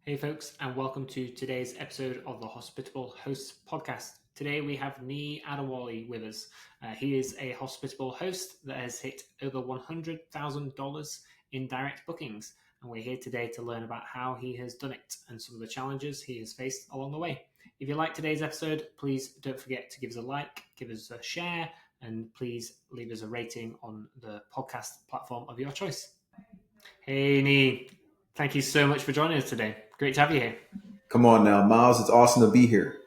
Hey, folks, and welcome to today's episode of the Hospitable Hosts podcast. Today we have Niyi Adewole with us. He is a hospitable host that has hit over $100,000 in direct bookings, and we're here today to learn about how he has done it and some of the challenges he has faced along the way. If you like today's episode, please don't forget to give us a like, give us a share, and please leave us a rating on the podcast platform of your choice. Hey, Niyi. Thank you so much for joining us today. Great to have you here. Come on now, Miles. It's awesome to be here.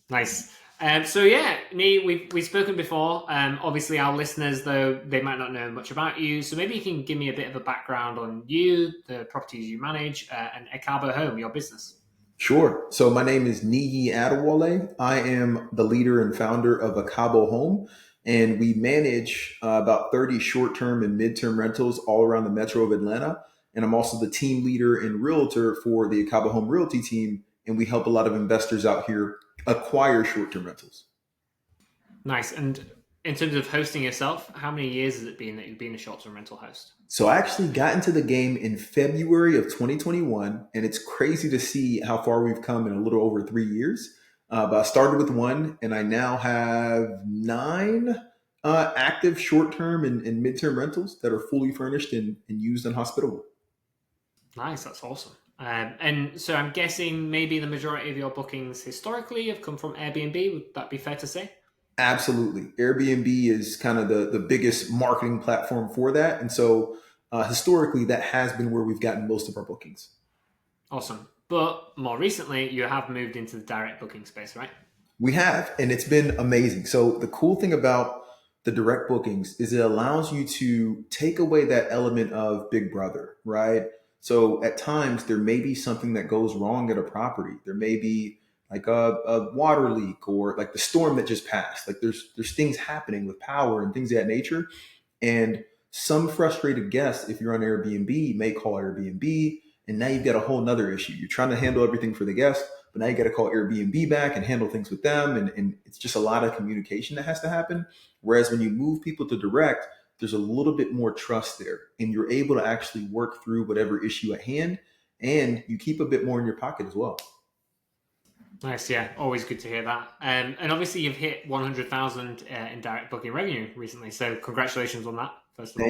Nice. Niyi, we've spoken before. Obviously, our listeners, though, they might not know much about you. So maybe you can give me a bit of a background on you, the properties you manage, and Ekabo Home, your business. Sure. So my name is Niyi Adewole. I am the leader and founder of Ekabo Home, and we manage about 30 short-term and mid-term rentals all around the metro of Atlanta. And I'm also the team leader and realtor for the Ekabo Home Realty team, and we help a lot of investors out here acquire short-term rentals. Nice. And in terms of hosting yourself, how many years has it been that you've been a short-term rental host? So I actually got into the game in February of 2021, and it's crazy to see how far we've come in a little over 3 years. But I started with one, and I now have 9 active short-term and mid-term rentals that are fully furnished and used and hospitable. Nice. That's awesome. And so I'm guessing maybe the majority of your bookings historically have come from Airbnb. Would that be fair to say? Absolutely. Airbnb is kind of the biggest marketing platform for that. And so historically, that has been where we've gotten most of our bookings. Awesome. But more recently, you have moved into the direct booking space, right? We have, and it's been amazing. So the cool thing about the direct bookings is it allows you to take away that element of Big Brother, right? So at times there may be something that goes wrong at a property. There may be like a water leak or like the storm that just passed. Like there's things happening with power and things of that nature. And some frustrated guests, if you're on Airbnb, may call Airbnb, and now you've got a whole nother issue. You're trying to handle everything for the guest, but now you got to call Airbnb back and handle things with them. And it's just a lot of communication that has to happen. Whereas when you move people to direct, there's a little bit more trust there, and you're able to actually work through whatever issue at hand, and you keep a bit more in your pocket as well. Nice, yeah, always good to hear that. And obviously, you've hit 100,000 in direct booking revenue recently, so congratulations on that. First of all,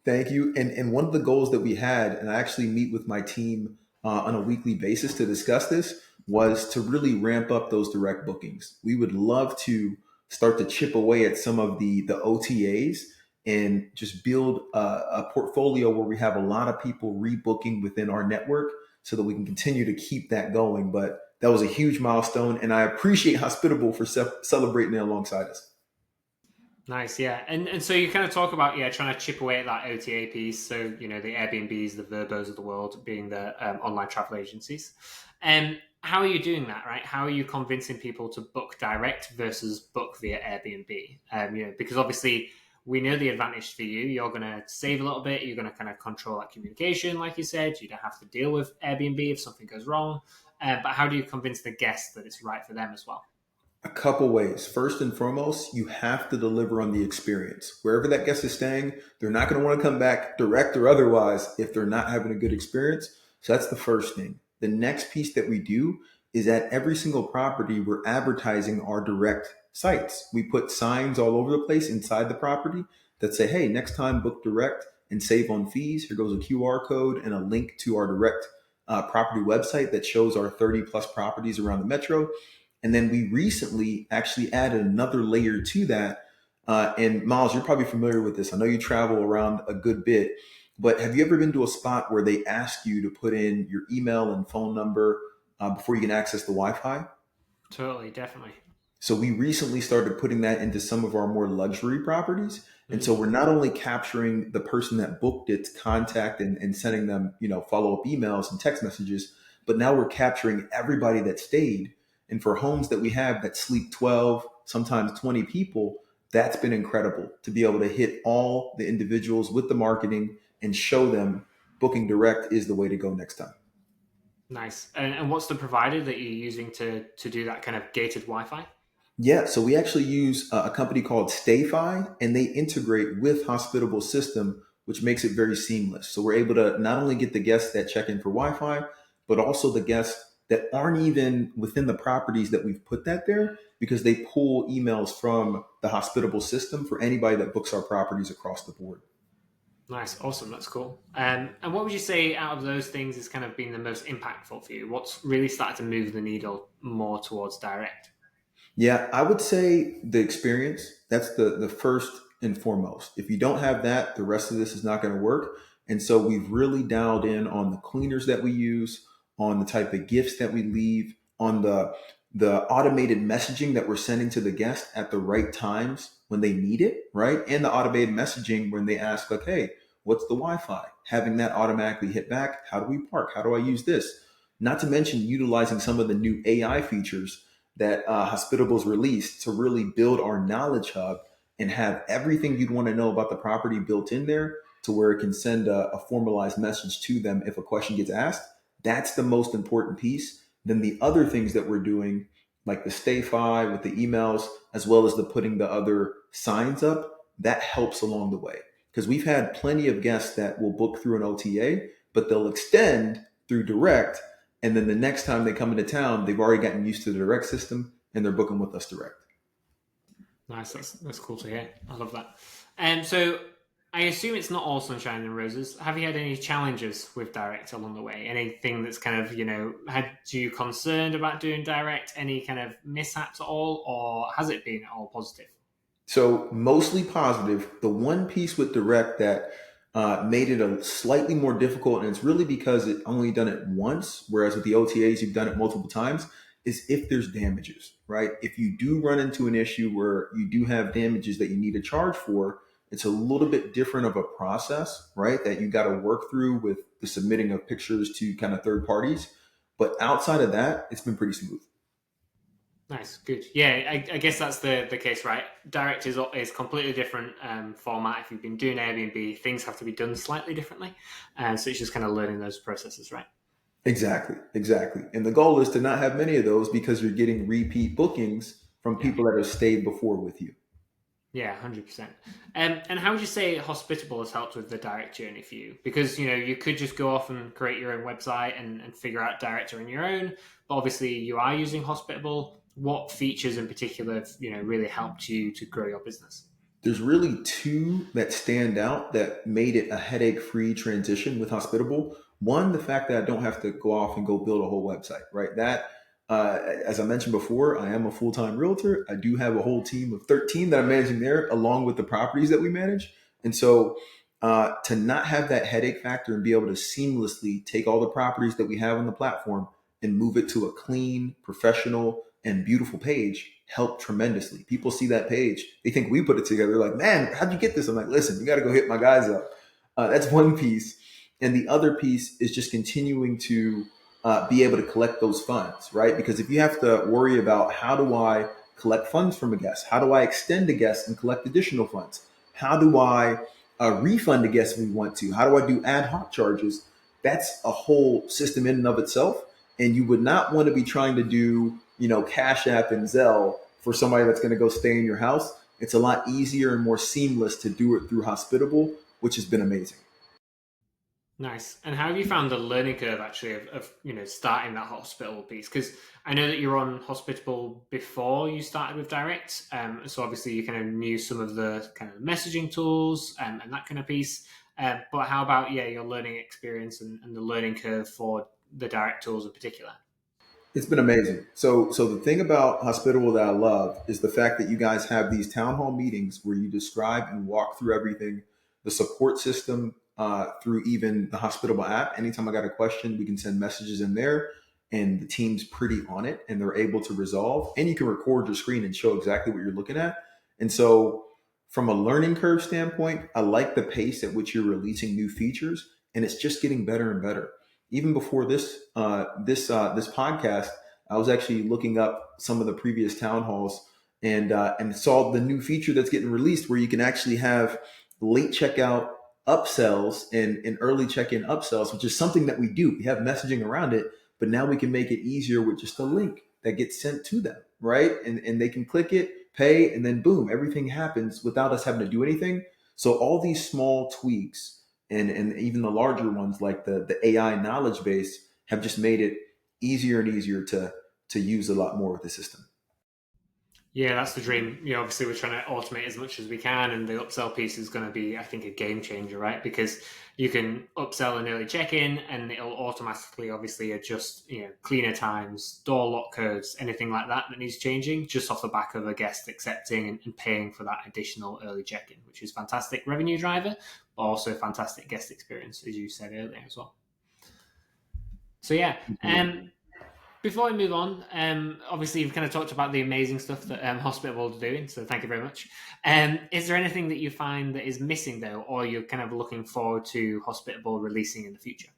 Thank you. And one of the goals that we had, and I actually meet with my team on a weekly basis to discuss this, was to really ramp up those direct bookings. We would love to start to chip away at some of the OTAs and just build a portfolio where we have a lot of people rebooking within our network so that we can continue to keep that going. But that was a huge milestone, and I appreciate Hospitable for celebrating it alongside us. nice, yeah. And so you kind of talk about trying to chip away at that OTA piece. So the Airbnbs, the Verbos of the world, being the online travel agencies. How are you doing that, right? How are you convincing people to book direct versus book via Airbnb? Because obviously we know the advantage for you. You're going to save a little bit. You're going to kind of control that communication, like you said. You don't have to deal with Airbnb if something goes wrong. But how do you convince the guests that it's right for them as well? A couple ways. First and foremost, you have to deliver on the experience. Wherever that guest is staying, they're not going to want to come back direct or otherwise if they're not having a good experience. So that's the first thing. The next piece that we do is at every single property, we're advertising our direct sites. We put signs all over the place inside the property that say, hey, next time book direct and save on fees. Here goes a QR code and a link to our direct property website that shows our 30 plus properties around the metro. And then we recently actually added another layer to that. And Miles, you're probably familiar with this. I know you travel around a good bit, but have you ever been to a spot where they ask you to put in your email and phone number before you can access the Wi-Fi? Totally, definitely. So we recently started putting that into some of our more luxury properties. And so we're not only capturing the person that booked its contact and sending them, follow-up emails and text messages, but now we're capturing everybody that stayed. And for homes that we have that sleep 12, sometimes 20 people, that's been incredible to be able to hit all the individuals with the marketing and show them booking direct is the way to go next time. Nice. And what's the provider that you're using to do that kind of gated Wi-Fi? Yeah, so we actually use a company called StayFi, and they integrate with Hospitable system, which makes it very seamless. So we're able to not only get the guests that check in for Wi-Fi, but also the guests that aren't even within the properties that we've put that there, because they pull emails from the Hospitable system for anybody that books our properties across the board. Nice, awesome, that's cool. And what would you say out of those things has kind of been the most impactful for you? What's really started to move the needle more towards direct? Yeah, I would say the experience. That's the first and foremost. If you don't have that, the rest of this is not going to work. And so we've really dialed in on the cleaners that we use, on the type of gifts that we leave, on the automated messaging that we're sending to the guest at the right times when they need it, right? And the automated messaging when they ask, like, hey, what's the Wi-Fi? Having that automatically hit back. How do we park? How do I use this? Not to mention utilizing some of the new AI features that Hospitable's released to really build our knowledge hub and have everything you'd want to know about the property built in there to where it can send a formalized message to them if a question gets asked. That's the most important piece. Then the other things that we're doing, like the Stay-Fi with the emails, as well as the putting the other signs up, that helps along the way. Because we've had plenty of guests that will book through an OTA, but they'll extend through direct, and then the next time they come into town, they've already gotten used to the direct system and they're booking with us direct. Nice, that's cool to hear. I love that. And so I assume it's not all sunshine and roses. Have you had any challenges with direct along the way? Anything that's kind of, had you concerned about doing direct? Any kind of mishaps at all? Or has it been all positive? So mostly positive. The one piece with direct that made it a slightly more difficult, and it's really because it only done it once, whereas with the OTAs you've done it multiple times, is if there's damages, right? If you do run into an issue where you do have damages that you need to charge for, it's a little bit different of a process, right? That you got to work through with the submitting of pictures to kind of third parties. But outside of that, it's been pretty smooth. Nice, good. Yeah, I guess that's the case, right? Direct is completely different format. If you've been doing Airbnb, things have to be done slightly differently, and so it's just kind of learning those processes, right? Exactly, exactly. And the goal is to not have many of those because you're getting repeat bookings from Yeah, people that have stayed before with you. yeah, 100%. And how would you say Hospitable has helped with the direct journey for you? Because you could just go off and create your own website and figure out direct on your own, but obviously you are using Hospitable. What features in particular have really helped you to grow your business? There's really two that stand out that made it a headache-free transition with Hospitable. One, the fact that I don't have to go off and go build a whole website, right? That, as I mentioned before, I am a full-time realtor. I do have a whole team of 13 that I'm managing there, along with the properties that we manage. And so to not have that headache factor and be able to seamlessly take all the properties that we have on the platform and move it to a clean, professional, and beautiful page helped tremendously. People see that page, they think we put it together. Like, man, how'd you get this? I'm like, listen, you got to go hit my guys up. That's one piece, and the other piece is just continuing to be able to collect those funds, right? Because if you have to worry about how do I collect funds from a guest, how do I extend a guest and collect additional funds, how do I refund a guest if we want to, how do I do ad hoc charges? That's a whole system in and of itself, and you would not want to be trying to do Cash App and Zelle for somebody that's going to go stay in your house. It's a lot easier and more seamless to do it through Hospitable, which has been amazing. Nice. And how have you found the learning curve actually of starting that hospitable piece? Because I know that you're on Hospitable before you started with Direct, so obviously you kind of knew some of the kind of messaging tools and that kind of piece. But how about your learning experience and the learning curve for the Direct tools in particular? It's been amazing. So the thing about Hospitable that I love is the fact that you guys have these town hall meetings where you describe and walk through everything, the support system through even the Hospitable app. Anytime I got a question, we can send messages in there, and the team's pretty on it, and they're able to resolve. And you can record your screen and show exactly what you're looking at. And so, from a learning curve standpoint, I like the pace at which you're releasing new features, and it's just getting better and better. Even before this podcast, I was actually looking up some of the previous town halls and saw the new feature that's getting released, where you can actually have late checkout upsells and early check-in upsells, which is something that we do. We have messaging around it, but now we can make it easier with just a link that gets sent to them, right? And they can click it, pay, and then boom, everything happens without us having to do anything. So all these small tweaks and even the larger ones like the AI knowledge base have just made it easier and easier to use a lot more with the system. Yeah, that's the dream. Obviously we're trying to automate as much as we can, and the upsell piece is going to be, I think, a game changer, right? Because you can upsell an early check-in, and it'll automatically, obviously, adjust, cleaner times, door lock codes, anything like that needs changing, just off the back of a guest accepting and paying for that additional early check-in, which is fantastic revenue driver, but also a fantastic guest experience, as you said earlier as well. So yeah, before we move on, obviously you've kind of talked about the amazing stuff that Hospitable are doing, so thank you very much. Is there anything that you find that is missing, though, or you're kind of looking forward to Hospitable releasing in the future?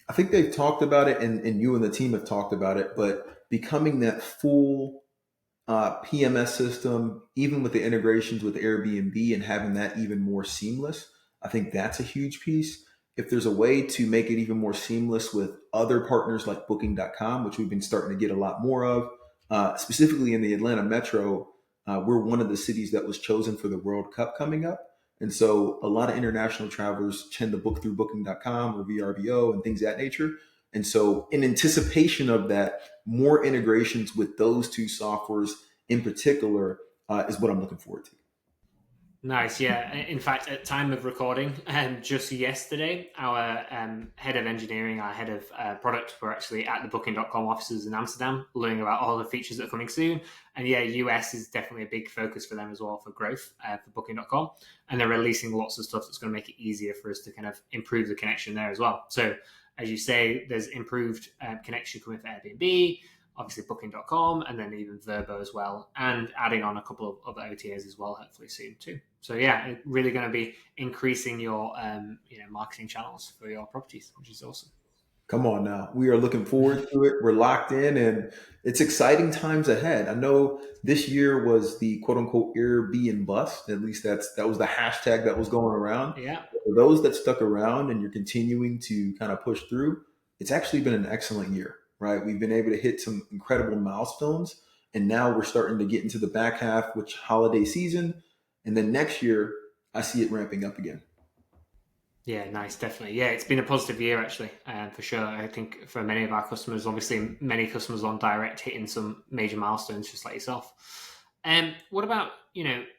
I think they've talked about it, and you and the team have talked about it, but becoming that full PMS system, even with the integrations with Airbnb and having that even more seamless, I think that's a huge piece. If there's a way to make it even more seamless with other partners like Booking.com, which we've been starting to get a lot more of, specifically in the Atlanta metro, we're one of the cities that was chosen for the World Cup coming up. And so a lot of international travelers tend to book through Booking.com or VRBO and things of that nature. And so in anticipation of that, more integrations with those two softwares in particular is what I'm looking forward to. Nice, yeah. In fact, at time of recording, just yesterday, our head of engineering, our head of product were actually at the Booking.com offices in Amsterdam, learning about all the features that are coming soon. And yeah, US is definitely a big focus for them as well for growth for Booking.com. And they're releasing lots of stuff that's going to make it easier for us to kind of improve the connection there as well. So as you say, there's improved connection coming for Airbnb, obviously Booking.com, and then even Vrbo as well, and adding on a couple of other OTAs as well, hopefully soon too. So yeah, it's really going to be increasing your marketing channels for your properties, which is awesome. Come on now. We are looking forward to it. We're locked in, and it's exciting times ahead. I know this year was the quote unquote Airbnb bust. At least that was the hashtag that was going around. Yeah. For those that stuck around and you're continuing to kind of push through, it's actually been an excellent year, right? We've been able to hit some incredible milestones, and now we're starting to get into the back half, which holiday season. And then next year, I see it ramping up again. Yeah, nice, definitely. Yeah, it's been a positive year actually, for sure. I think for many of our customers, obviously many customers on Direct hitting some major milestones, just like yourself. What about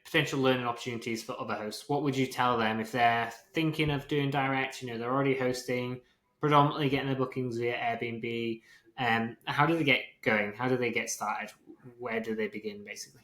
potential learning opportunities for other hosts? What would you tell them if they're thinking of doing Direct? They're already hosting, predominantly getting their bookings via Airbnb. How do they get going? How do they get started? Where do they begin, basically?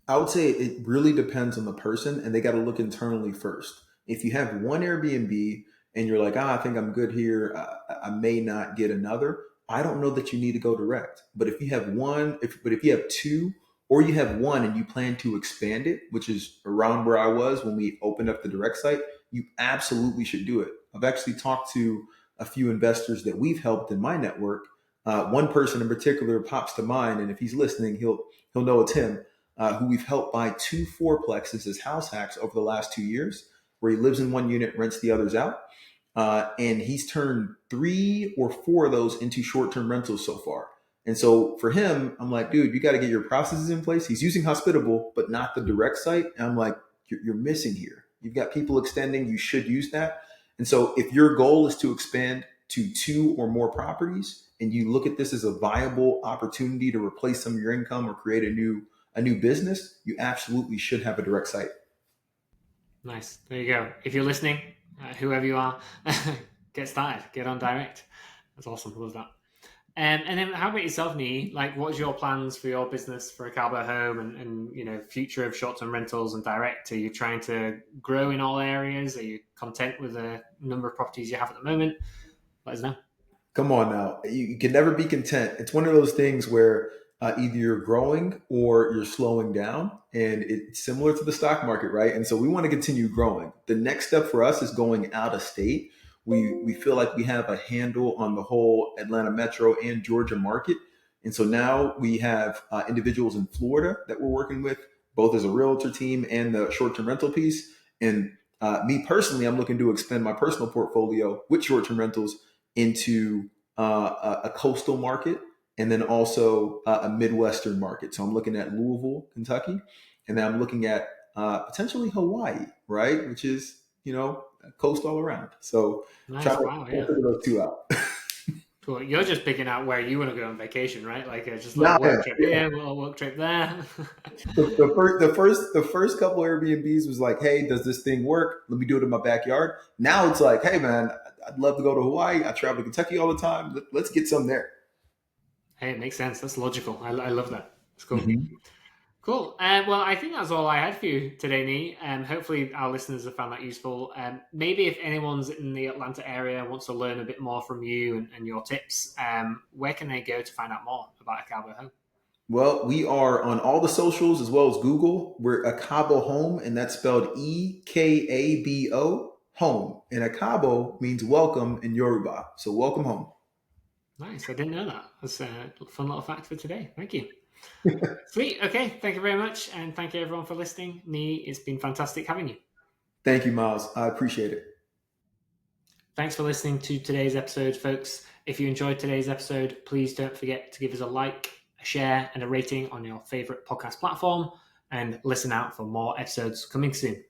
I would say it really depends on the person, and they got to look internally first. If you have one Airbnb and you're like, I think I'm good here, I may not get another. I don't know that you need to go direct. But if you have one, if you have two, or you have one and you plan to expand it, which is around where I was when we opened up the direct site, you absolutely should do it. I've actually talked to a few investors that we've helped in my network. One person in particular pops to mind, and if he's listening, he'll know it's him. Who we've helped buy 2 fourplexes as house hacks over the last 2 years, where he lives in one unit, rents the others out. And he's turned 3 or 4 of those into short-term rentals so far. And so for him, I'm like, dude, you got to get your processes in place. He's using Hospitable, but not the direct site. And I'm like, you're missing here. You've got people extending. You should use that. And so if your goal is to expand to 2 or more properties, and you look at this as a viable opportunity to replace some of your income or create a new business, you absolutely should have a direct site. Nice. There you go. If you're listening, whoever you are, get started. Get on Direct. That's awesome. Love that. And then how about yourself, Niyi? Like, what's your plans for your business for Ekabo Home and future of short-term rentals and Direct? Are you trying to grow in all areas? Are you content with the number of properties you have at the moment? Let us know. Come on now. You can never be content. It's one of those things where either you're growing or you're slowing down. And it's similar to the stock market, right? And so we want to continue growing. The next step for us is going out of state. We feel like we have a handle on the whole Atlanta metro and Georgia market. And so now we have individuals in Florida that we're working with, both as a realtor team and the short-term rental piece. And me personally, I'm looking to expand my personal portfolio with short-term rentals into a coastal market, and then also a Midwestern market. So I'm looking at Louisville, Kentucky, and then I'm looking at potentially Hawaii, right? Which is, coast all around. So nice. try to Wow, yeah. figure those two out. Cool. You're just picking out where you want to go on vacation, right? Like just a Nah, little work trip yeah. here, a little work trip there. The first couple Airbnbs was like, hey, does this thing work? Let me do it in my backyard. Now it's like, hey man, I'd love to go to Hawaii. I travel to Kentucky all the time. Let's get some there. Hey, it makes sense. That's logical. I love that. It's cool. Mhm. Cool. Well, I think that's all I had for you today, Nee. Hopefully, our listeners have found that useful. Maybe if anyone's in the Atlanta area wants to learn a bit more from you and your tips, where can they go to find out more about Ekabo Home? Well, we are on all the socials as well as Google. We're Ekabo Home, and that's spelled Ekabo Home. And Ekabo means welcome in Yoruba. So welcome home. Nice. I didn't know that. That's a fun little fact for today. Thank you. Sweet. Okay. Thank you very much. And thank you, everyone, for listening. Nee, it's been fantastic having you. Thank you, Miles. I appreciate it. Thanks for listening to today's episode, folks. If you enjoyed today's episode, please don't forget to give us a like, a share, and a rating on your favorite podcast platform. And listen out for more episodes coming soon.